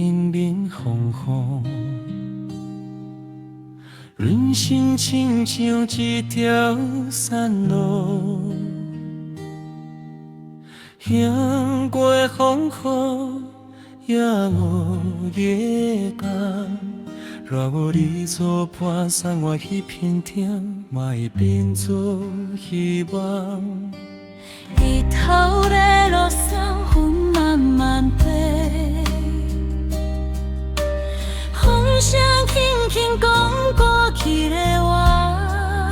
迎面风雨。人生亲像一条山路，行过风雨，也有月光。若有你作伴，送我迄片天，嘛会变作希望。日头在路上，风慢慢飞，风声轻轻讲过去的话。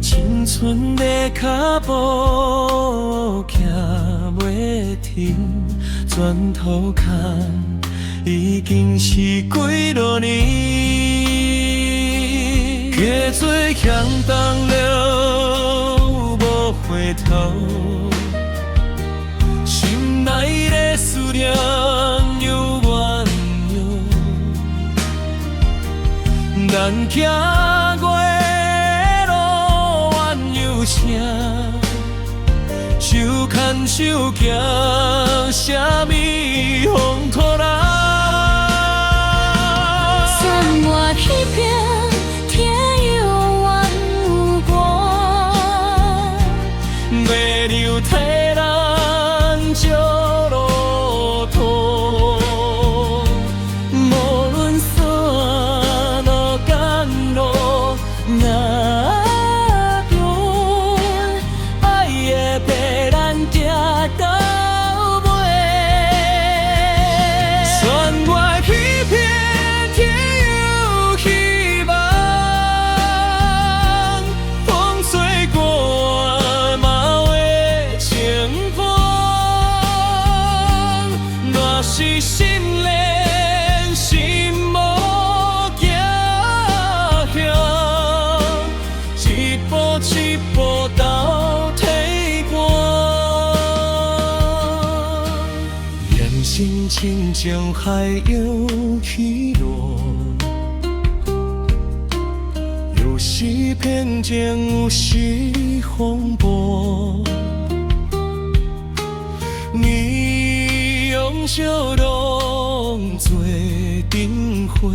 青春的脚步行袂停，转头看已经是几多年。加做向东路无回头，心内的思念又怨尤。咱行过的路怨犹声，手牵手行，啥物风土人？山外迄边天有弯有光，月亮替咱照路途，无论山路甘露哪边，爱会陪咱行到尾。山外迄片天有希望，风吹过嘛会清风。若是心连心无行向，一步一步到体寒。人生亲像海洋起落，有时平静，有时风波。你用笑容做灯火，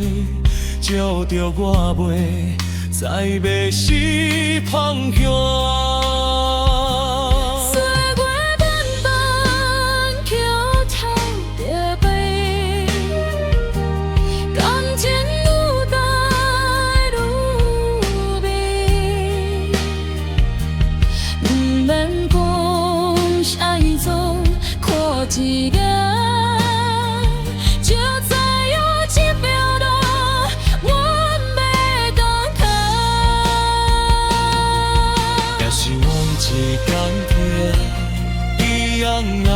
照着我袂再迷失方向。岁月慢慢桥头着飞，感情愈来愈美。不免讲啥伊总看一眼，就知影这条路阮要同行。也是往一天天一样啊。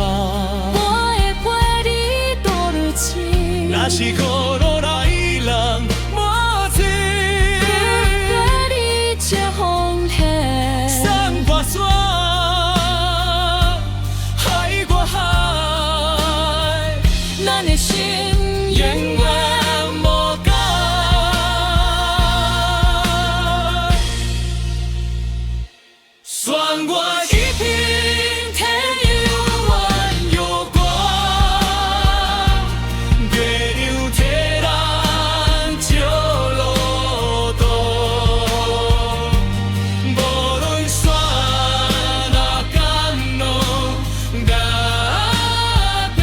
我会陪你度日子，若是雨落来人无情，陪你接风雨，送我山，海我海，咱的心永远无改。山外一片天有弯有光，月亮替咱照路途。无论山若甘露哪边，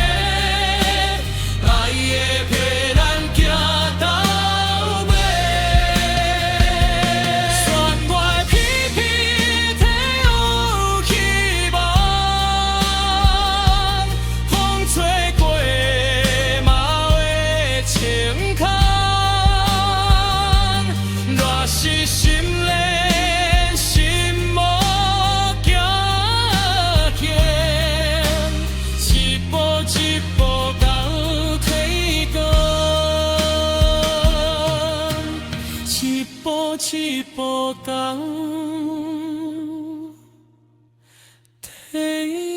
爱会陪咱行到尾。山外片片天有希望，风吹过嘛会清空。若是心连心无行向，一步一步到体寒，一步一步到体